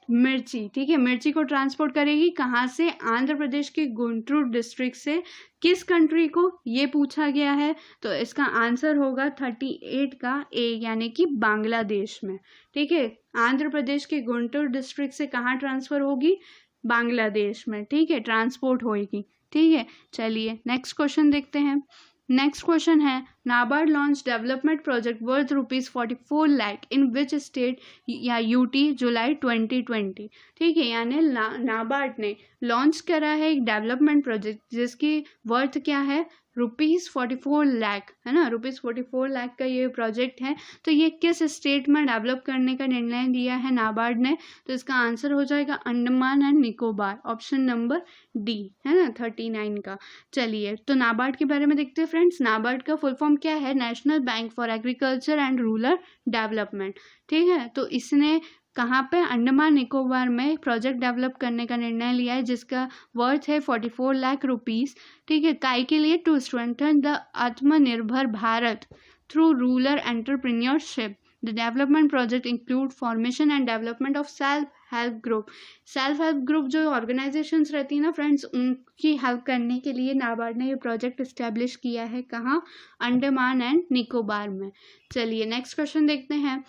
मिर्ची। ठीक है, मिर्ची को ट्रांसपोर्ट करेगी कहाँ से? आंध्र प्रदेश के गुंटूर डिस्ट्रिक्ट से। किस कंट्री को ये पूछा गया है? तो इसका आंसर होगा 38 का ए, यानी कि बांग्लादेश में। ठीक है, आंध्र प्रदेश के गुंटूर डिस्ट्रिक्ट से कहाँ ट्रांसफर होगी? बांग्लादेश में। ठीक है, ट्रांसपोर्ट होगी। ठीक है, चलिए नेक्स्ट क्वेश्चन देखते हैं। नेक्स्ट क्वेश्चन है NABARD launch development project worth ₹44 lakh in which state या यूटी जुलाई 2020। ठीक है, यानी नाबार्ड ने लॉन्च करा है एक डेवलपमेंट प्रोजेक्ट जिसकी वर्थ क्या है? ₹44 लाख, है ना। ₹44 लाख का ये प्रोजेक्ट है। तो ये किस स्टेट में डेवलप करने का निर्णय लिया है नाबार्ड ने? तो इसका आंसर हो जाएगा Andaman and Nicobar, option number D, है ना, 39 का। चलिए तो नाबार्ड के बारे में देखते हैं फ्रेंड्स। नाबार्ड का फुल फॉर्म क्या है? National bank for agriculture and rural development. ठीक है, तो इसने कहाँ पे? अंडमान निकोबार में प्रोजेक्ट डेवलप करने का निर्णय लिया है जिसका वर्थ है 44 लाख रुपीस। ठीक है, काय के लिए? टू स्ट्रेंथन द आत्मनिर्भर Bharat through rural entrepreneurship. The development project include formation and development of self help group. Self help group जो ऑर्गेनाइजेशंस रहती है ना फ्रेंड्स, उनकी हेल्प करने के लिए नाबार्ड ने ये प्रोजेक्ट इस्टेब्लिश किया है। कहाँ? अंडमान एंड निकोबार में। चलिए नेक्स्ट क्वेश्चन देखते हैं।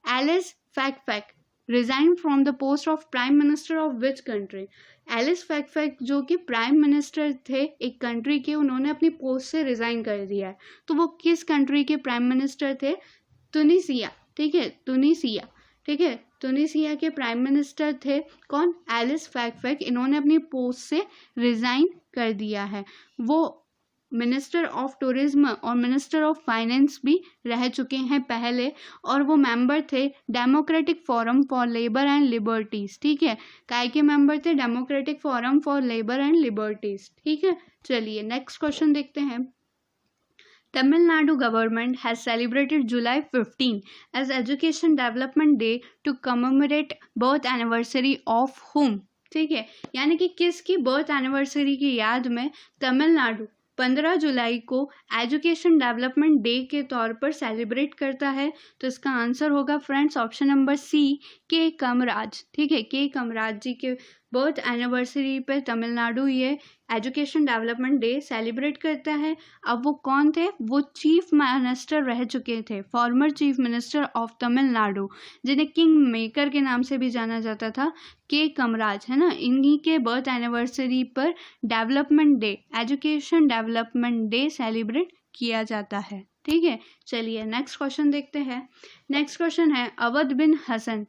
Elyes Fakhfakh resign from the post of prime minister of which country? Elyes Fakhfakh जो कि प्राइम मिनिस्टर थे एक कंट्री के, उन्होंने अपनी पोस्ट से रिजाइन कर दिया है। तो वो किस कंट्री के प्राइम मिनिस्टर थे? तुनिसिया। ठीक है, तुनिसिया। ठीक है, तुनिसिया के प्राइम मिनिस्टर थे कौन? एलिस फैकफैक। इन्होंने अपनी पोस्ट से रिजाइन कर दिया है। वो मिनिस्टर ऑफ टूरिज्म और मिनिस्टर ऑफ फाइनेंस भी रह चुके हैं पहले, और वो मेंबर थे democratic forum for labour and liberties. ठीक है, काय के मेंबर थे? Democratic forum for labour and liberties. ठीक है, चलिए नेक्स्ट क्वेश्चन देखते हैं। Tamil Nadu government has celebrated July 15 as Education Development Day to commemorate birth anniversary of whom? ठीक है, यानी कि किसकी बर्थ एनिवर्सरी की याद में तमिलनाडु 15 जुलाई को एजुकेशन डेवलपमेंट डे के तौर पर सेलिब्रेट करता है? तो इसका आंसर होगा फ्रेंड्स ऑप्शन नंबर सी, के कमराज। ठीक है, के कमराज जी के बर्थ एनिवर्सरी पर तमिलनाडु ये एजुकेशन डेवलपमेंट डे सेलिब्रेट करता है। अब वो कौन थे? वो चीफ मिनिस्टर रह चुके थे, former chief minister of Tamil Nadu, जिन्हें किंग मेकर के नाम से भी जाना जाता था, के कमराज, है ना। इन्हीं के बर्थ एनिवर्सरी पर development day, education development day celebrate किया जाता है। ठीक है, चलिए नेक्स्ट क्वेश्चन देखते हैं। नेक्स्ट क्वेश्चन है Awadh bin Hasan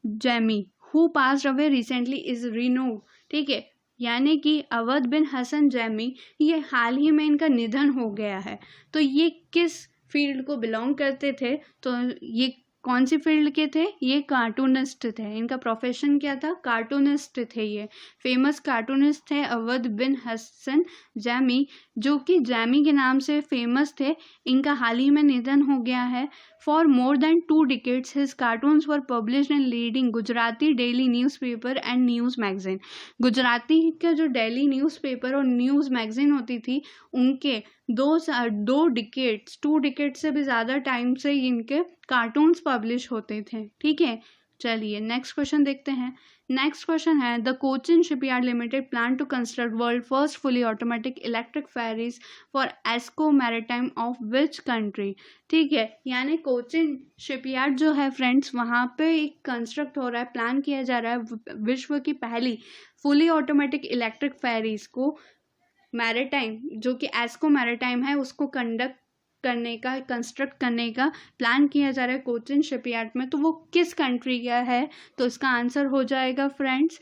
Jaimi who passed away recently is renowned. ठीक है, यानी कि अवध बिन हसन जैमी, ये हाल ही में इनका निधन हो गया है। तो ये किस फील्ड को बिलोंग करते थे? तो ये कौन सी फील्ड के थे? ये कार्टूनिस्ट थे। इनका प्रोफेशन क्या था? कार्टूनिस्ट थे। ये फेमस कार्टूनिस्ट थे अवध बिन हसन जैमी, जो कि जैमी के नाम से फेमस थे। इनका हाल ही में निधन हो गया है। For more than 2 decades his cartoons were published in leading Gujarati daily newspaper and news magazine. Gujarati का जो डेली न्यूज़पेपर और न्यूज़ मैगजीन होती थी, उनके 2 डिकेड्स 2 डिकेड से भी ज़्यादा टाइम से इनके कार्टून्स पब्लिश होते थे। ठीक है, चलिए नेक्स्ट क्वेश्चन देखते हैं। नेक्स्ट क्वेश्चन है the Cochin shipyard limited plan to construct world first fully automatic electric ferries for एस्को maritime of which country? ठीक है, यानी कोचिन शिपयार्ड जो है फ्रेंड्स, वहाँ पे एक कंस्ट्रक्ट हो रहा है, प्लान किया जा रहा है विश्व की पहली फुली ऑटोमेटिक इलेक्ट्रिक फेरीज को मैरिटाइम, जो कि एस्को मैरिटाइम है, उसको कंस्ट्रक्ट करने का प्लान किया जा रहा है कोचिन शिपयार्ड में। तो वो किस कंट्री का है? तो इसका आंसर हो जाएगा फ्रेंड्स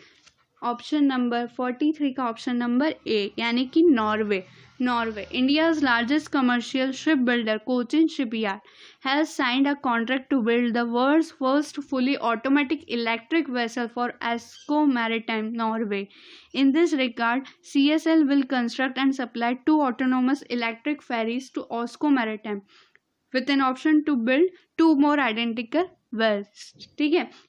ऑप्शन नंबर 43 का ऑप्शन नंबर ए, यानी कि Norway. Norway, India's largest commercial ship builder Cochin shipyard has signed a contract to build the world's first fully automatic electric vessel for एस्को Maritime, Norway. In this regard, CSL will construct and supply 2 autonomous electric ferries to Osco Maritime with an option to build 2 more identical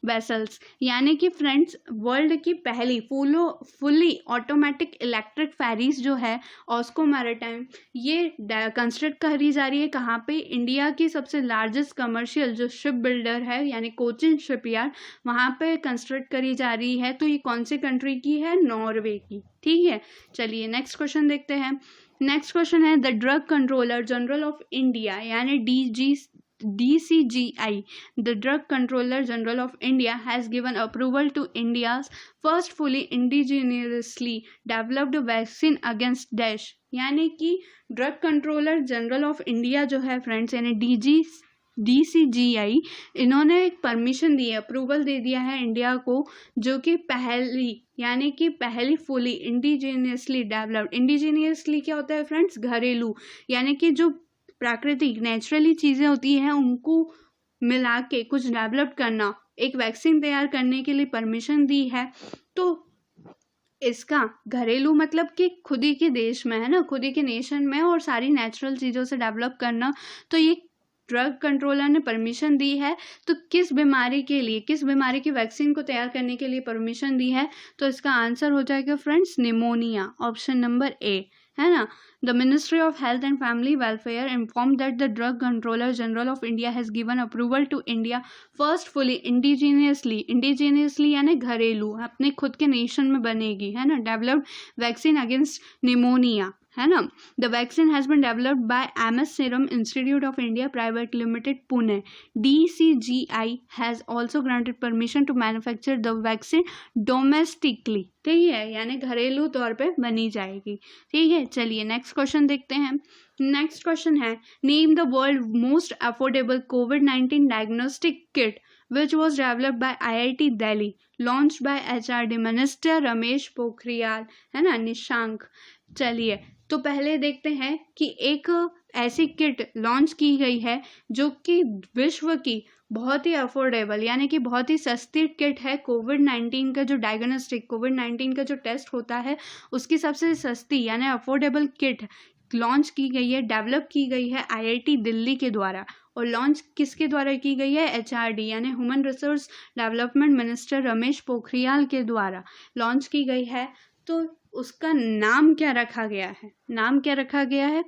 vessels। यानी कि friends world की पहली fully automatic electric fairies जो है ऑस्को maritime, ये construct करी जा रही है। कहाँ पे? इंडिया की सबसे लार्जेस्ट कमर्शियल जो शिप बिल्डर है यानी कोचिन शिपयार्ड, वहाँ पे कंस्ट्रक्ट करी जा रही है। तो ये कौन सी कंट्री की है? नॉर्वे की। ठीक है, चलिए नेक्स्ट क्वेश्चन देखते हैं। नेक्स्ट क्वेश्चन है the drug controller general of India यानी DCGI, the Drug Controller General of India has given approval to India's first fully indigenously developed vaccine against Daesh। यानी कि drug controller general of India जो है friends, यानी DCGI, इन्होंने एक permission दी है, approval दे दिया है इंडिया को, जो कि पहली फुली इंडिजीनियसली डेवलप्ड। इंडिजीनियसली क्या होता है फ्रेंड्स? घरेलू, यानी कि जो प्राकृतिक नेचुरली चीज़ें होती हैं उनको मिला के कुछ डेवलप करना, एक वैक्सीन तैयार करने के लिए परमिशन दी है। तो इसका घरेलू मतलब कि खुद ही के देश में है ना, खुद ही के नेशन में, और सारी नेचुरल चीज़ों से डेवलप करना। तो ये ड्रग कंट्रोलर ने परमिशन दी है तो किस बीमारी के लिए, किस बीमारी की वैक्सीन को तैयार करने के लिए परमिशन दी है? तो इसका आंसर हो जाएगा friends pneumonia, option number A, है ना। The Ministry of Health and Family Welfare informed that the Drug Controller General of India has given approval to India first fully indigenously यानी घरेलू, अपने खुद के नेशन में बनेगी, है ना, डेवलप्ड वैक्सीन अगेंस्ट निमोनिया, है ना। The vaccine has been developed by MS serum institute of India private limited Pune. DCGI has also granted permission to manufacture the vaccine domestically, ठीक है, यानी घरेलू तौर पे बनी जाएगी, ठीक है। चलिए नेक्स्ट क्वेश्चन देखते हैं। नेक्स्ट क्वेश्चन है, name the world most affordable covid diagnostic kit which was developed by IIT Delhi, launched by HRD Minister Ramesh Pokhriyal, है ना, निशांक। चलिए तो पहले देखते हैं कि एक ऐसी किट लॉन्च की गई है जो कि विश्व की बहुत ही अफोर्डेबल यानी कि बहुत ही सस्ती किट है। कोविड-19 का जो डायग्नोस्टिक, कोविड-19 का जो टेस्ट होता है उसकी सबसे सस्ती यानी अफोर्डेबल किट लॉन्च की गई है, डेवलप की गई है IIT दिल्ली के द्वारा। और लॉन्च किसके द्वारा की गई है? HRD यानी human resource development minister Ramesh Pokhriyal के द्वारा लॉन्च की गई है। तो उसका नाम क्या रखा गया है? नाम क्या रखा गया है?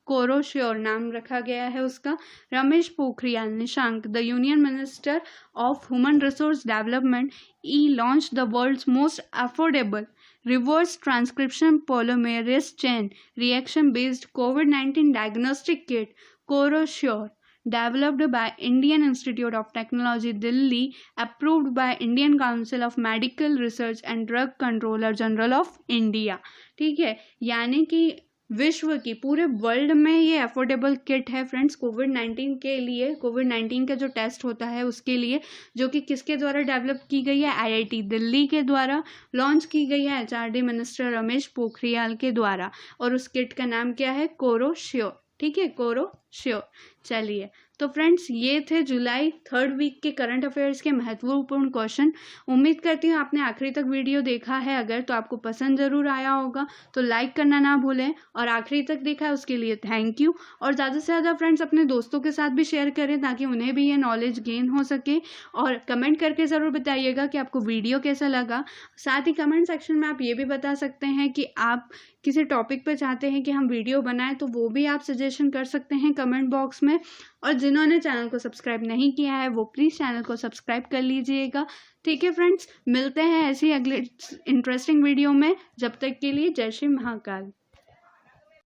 कोरोश्योर नाम रखा गया है उसका। Ramesh Pokhriyal Nishank, the union minister of human resource development, launch the world's most affordable reverse transcription polymerase chain reaction based COVID-19 diagnostic kit CoroSure, developed by Indian Institute of Technology Delhi, approved by Indian Council of Medical Research and Drug Controller General of India। ठीक है, यानी कि विश्व की, पूरे world में ये affordable kit है फ्रेंड्स कोविड-19 के लिए, कोविड-19 का जो टेस्ट होता है उसके लिए, जो कि किसके द्वारा डेवलप की गई है? IIT दिल्ली के द्वारा लॉन्च की गई है HRD मिनिस्टर रमेश पोखरियाल के द्वारा। और उस किट का नाम क्या है? कोरोश्योर, ठीक है, कोरोश्योर। चलिए तो फ्रेंड्स ये थे जुलाई 3rd वीक के करंट अफेयर्स के महत्वपूर्ण क्वेश्चन। उम्मीद करती हूँ आपने आखिरी तक वीडियो देखा है, अगर तो आपको पसंद ज़रूर आया होगा तो लाइक करना ना भूलें, और आखिरी तक देखा है उसके लिए थैंक यू। और ज़्यादा से ज़्यादा फ्रेंड्स अपने दोस्तों के साथ भी शेयर करें ताकि उन्हें भी ये नॉलेज गेन हो सके। और कमेंट करके ज़रूर बताइएगा कि आपको वीडियो कैसा लगा। साथ ही कमेंट सेक्शन में आप ये भी बता सकते हैं कि आप किसी टॉपिक पर चाहते हैं कि हम वीडियो बनाएं, तो वो भी आप सजेशन कर सकते हैं कमेंट बॉक्स में। और जिन्होंने चैनल को सब्सक्राइब नहीं किया है वो प्लीज़ चैनल को सब्सक्राइब कर लीजिएगा, ठीक है फ्रेंड्स। मिलते हैं ऐसी अगले इंटरेस्टिंग वीडियो में, जब तक के लिए जय श्री महाकाल।